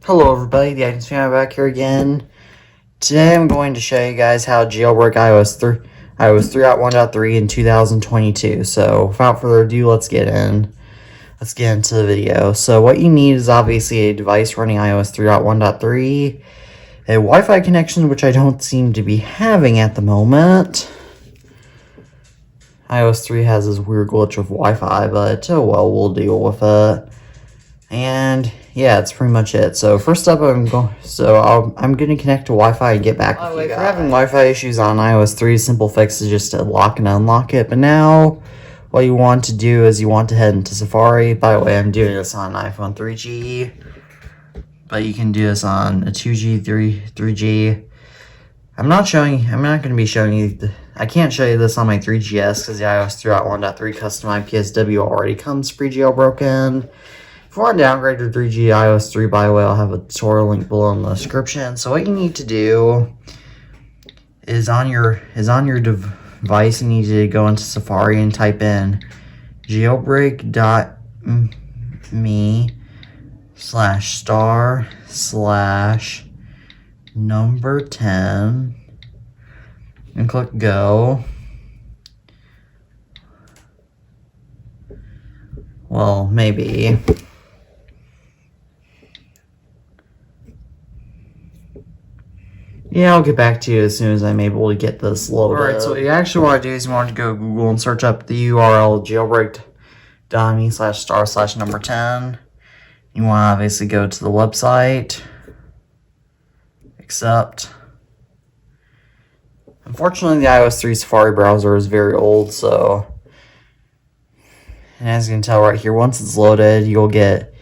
Hello everybody, the Items Fan back here again. Today I'm going to show you guys how to jailbreak iOS 3.1.3 in 2022. So without further ado, let's get into the video. So what you need is obviously a device running iOS 3.1.3, a Wi-Fi connection, which I don't seem to be having at the moment. iOS 3 has this weird glitch with Wi-Fi, but oh well, we'll deal with it. And yeah, that's pretty much it. So first up, I'm going to connect to Wi-Fi and get back with you guys. If you're having Wi-Fi issues on iOS 3, simple fix is just to lock and unlock it. But now, what you want to do is you want to head into Safari. By the way, I'm doing this on iPhone 3G, but you can do this on a 2G, 3G. I'm not going to be showing you. I can't show you this on my 3GS because the iOS 3.1.3 custom IPSW already comes pre-jailbroken. If you want to downgrade to 3G iOS 3, by the way, I'll have a tutorial link below in the description. So what you need to do is on your device, you need to go into Safari and type in jailbreak.me/star/10 and click go. Well, maybe. Yeah, I'll get back to you as soon as I'm able to get this loaded. Alright, so what you actually want to do is you want to go to Google and search up the URL jailbreak.me/star/10. You want to obviously go to the website. Accept. Unfortunately, the iOS 3 Safari browser is very old, so... And as you can tell right here, once it's loaded, you'll get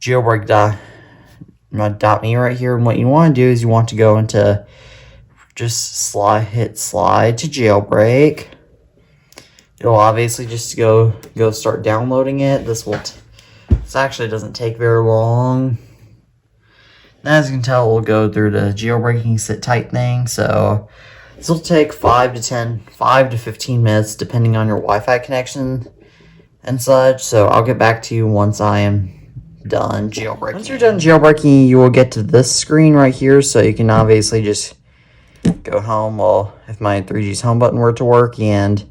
jailbreak.me right here. And what you want to do is you want to go into just hit slide to jailbreak. It'll obviously just go start downloading it. This actually doesn't take very long. And as you can tell, it will go through the jailbreaking sit tight thing. So this will take 5 to 15 minutes depending on your Wi-Fi connection and such. So I'll get back to you once I am done jailbreaking. Once you're done jailbreaking, you will get to this screen right here, so you can obviously just go home. Well, if my 3G's home button were to work, and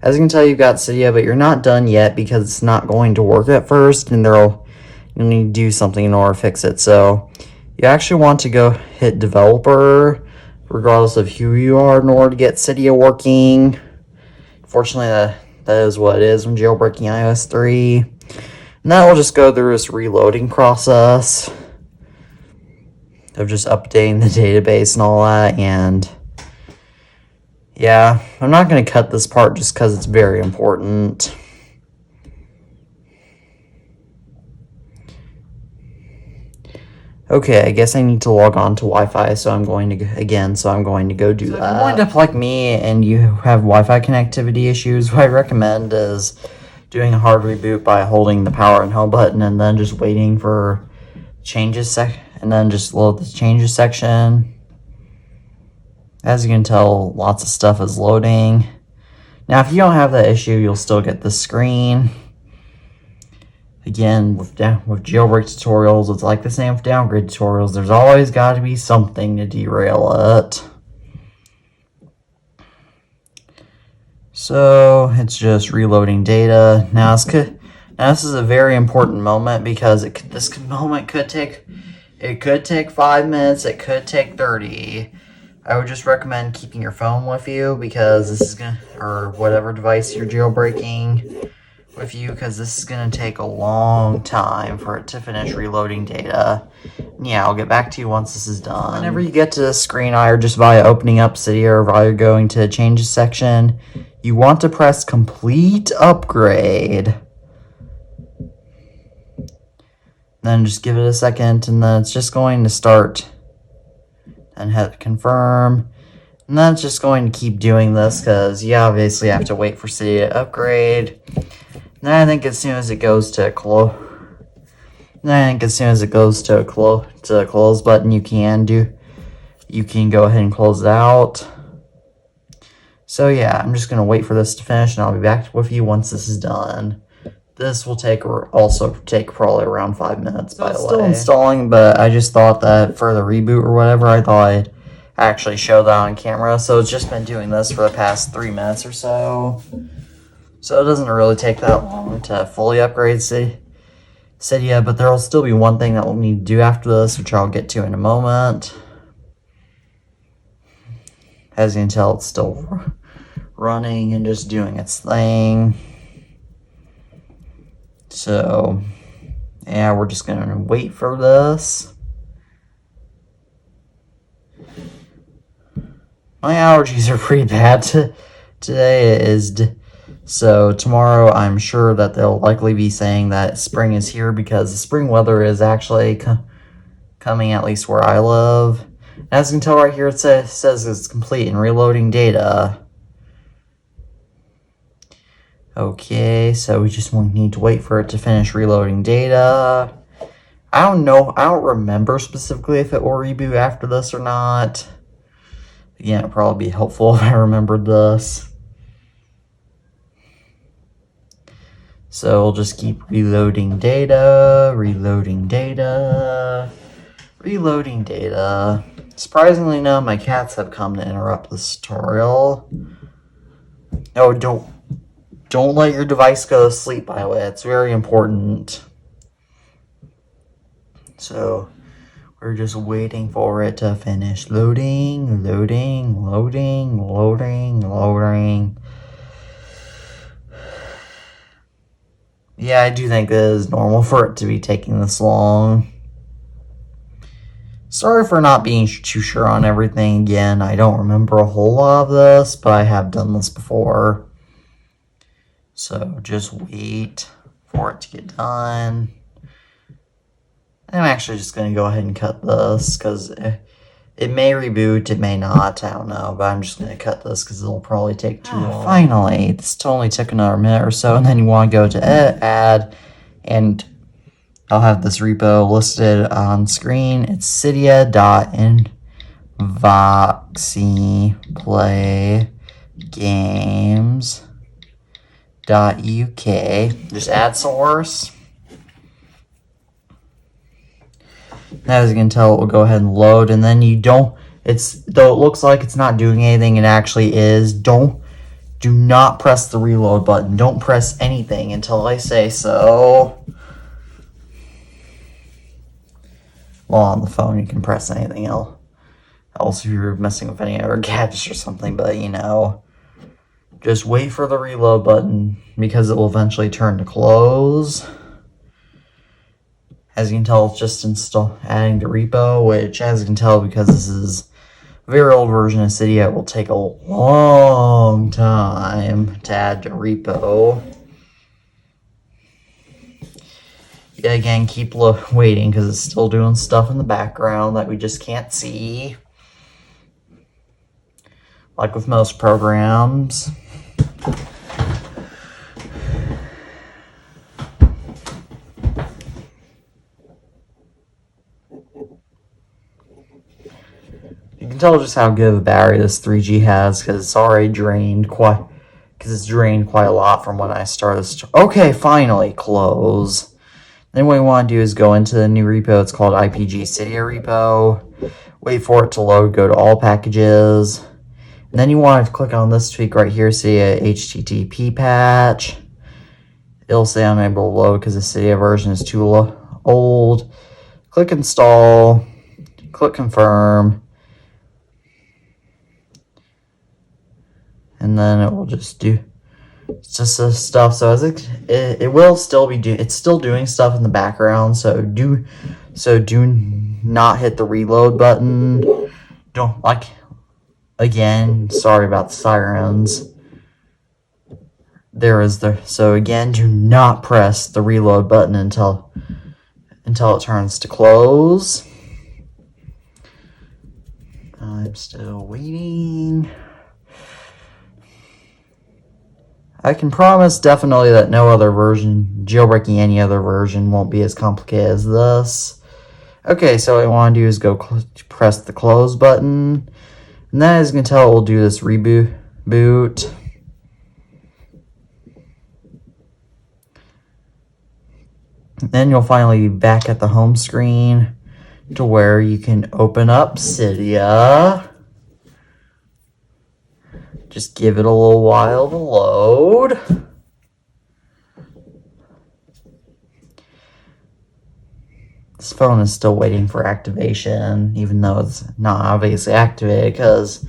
as you can tell, you've got Cydia, but you're not done yet because it's not going to work at first, and you'll need to do something in order to fix it. So you actually want to go hit developer, regardless of who you are, in order to get Cydia working. Fortunately, that is what it is when jailbreaking iOS 3. And that will just go through this reloading process of just updating the database and all that. And yeah, I'm not going to cut this part just because it's very important. Okay, I guess I need to log on to Wi-Fi, so I'm going to go do that. If you wind up like me and you have Wi-Fi connectivity issues, what I recommend is doing a hard reboot by holding the power and home button and then just waiting for changes and then just load the changes section. As you can tell, lots of stuff is loading. Now, if you don't have that issue, you'll still get this screen. Again, with jailbreak tutorials, it's like the same with downgrade tutorials. There's always got to be something to derail it. So it's just reloading data. Now this is a very important moment because this moment could take 5 minutes. It could take 30. I would just recommend keeping your phone with you because this is or whatever device you're jailbreaking with you, because this is going to take a long time for it to finish reloading data. And yeah, I'll get back to you once this is done. Whenever you get to the screen, either just via opening up Cydia or via going to the changes section, you want to press complete upgrade. Then just give it a second, and then it's just going to start and hit confirm. And then it's just going to keep doing this because you obviously have to wait for Cydia to upgrade. And then I think as soon as it goes to close, close button, you can go ahead and close it out. So yeah, I'm just gonna wait for this to finish, and I'll be back with you once this is done. This will also take probably around 5 minutes, by the way. It's still installing, but I just thought that for the reboot or whatever, I thought I'd actually show that on camera. So it's just been doing this for the past 3 minutes or so. So it doesn't really take that long to fully upgrade Cydia, but there will still be one thing that we'll need to do after this, which I'll get to in a moment. As you can tell, it's still running and just doing its thing. So, yeah, we're just going to wait for this. My allergies are pretty bad today. So tomorrow I'm sure that they'll likely be saying that spring is here because the spring weather is actually coming, at least where I live. As you can tell right here, it says it's complete and reloading data. Okay, so we just need to wait for it to finish reloading data. I don't know. I don't remember specifically if it will reboot after this or not. Again, it'd probably be helpful if I remembered this. So we'll just keep reloading data, reloading data, reloading data. Surprisingly, none of my cats have come to interrupt this tutorial. Oh, don't let your device go to sleep, by the way. It's very important. So we're just waiting for it to finish loading, loading, loading, loading, loading. Yeah, I do think it is normal for it to be taking this long. Sorry for not being too sure on everything again. I don't remember a whole lot of this, but I have done this before. So just wait for it to get done. I'm actually just going to go ahead and cut this because it may reboot, it may not, I don't know. But I'm just going to cut this because it'll probably take too long. Finally, this only took another minute or so, and then you want to go to add, and I'll have this repo listed on screen. It's cydia.invoxyplaygames.uk. Just add source. As you can tell, it will go ahead and load, and then though it looks like it's not doing anything, it actually is. Do not press the reload button. Don't press anything until I say so. Well, on the phone, you can press anything else if you're messing with any other gadgets or something, but just wait for the reload button because it will eventually turn to close. As you can tell, it's just adding to repo, which, as you can tell, because this is a very old version of Cydia, it will take a long time to add to repo. Yeah, again, keep waiting because it's still doing stuff in the background that we just can't see. Like with most programs. You can tell just how good of a battery this 3G has because it's already drained quite a lot from when I started. Okay, finally, close. Then what we want to do is go into the new repo. It's called IPG Cydia repo. Wait for it to load. Go to all packages. And then you want to click on this tweak right here. Cydia HTTP patch. It'll say unable to load because the Cydia version is too old. Click install. Click confirm. And then it will just do. It's just this stuff. So it will still be it's still doing stuff in the background. So do not hit the reload button. Again, sorry about the sirens. So again, do not press the reload button until it turns to close. I'm still waiting. I can promise definitely that no other version, jailbreaking any other version, won't be as complicated as this. Okay, so what I want to do is go press the close button. And then, as you can tell, it will do this reboot. Then you'll finally be back at the home screen to where you can open up Cydia. Just give it a little while to load. This phone is still waiting for activation, even though it's not obviously activated, because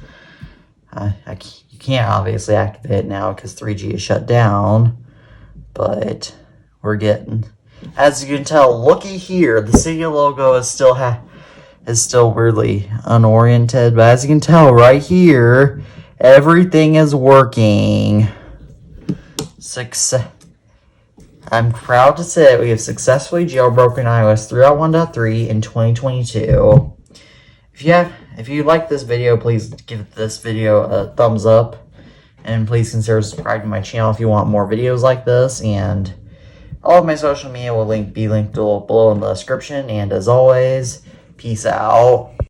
you can't obviously activate it now because 3G is shut down. But we're getting, as you can tell, looky here, the Cydia logo is still weirdly unoriented. But as you can tell right here, everything is working. I'm proud to say that we have successfully jailbroken iOS 3.1.3 in 2022. If you like this video, please give this video a thumbs up. And please consider subscribing to my channel if you want more videos like this. And all of my social media will be linked below in the description. And as always, peace out.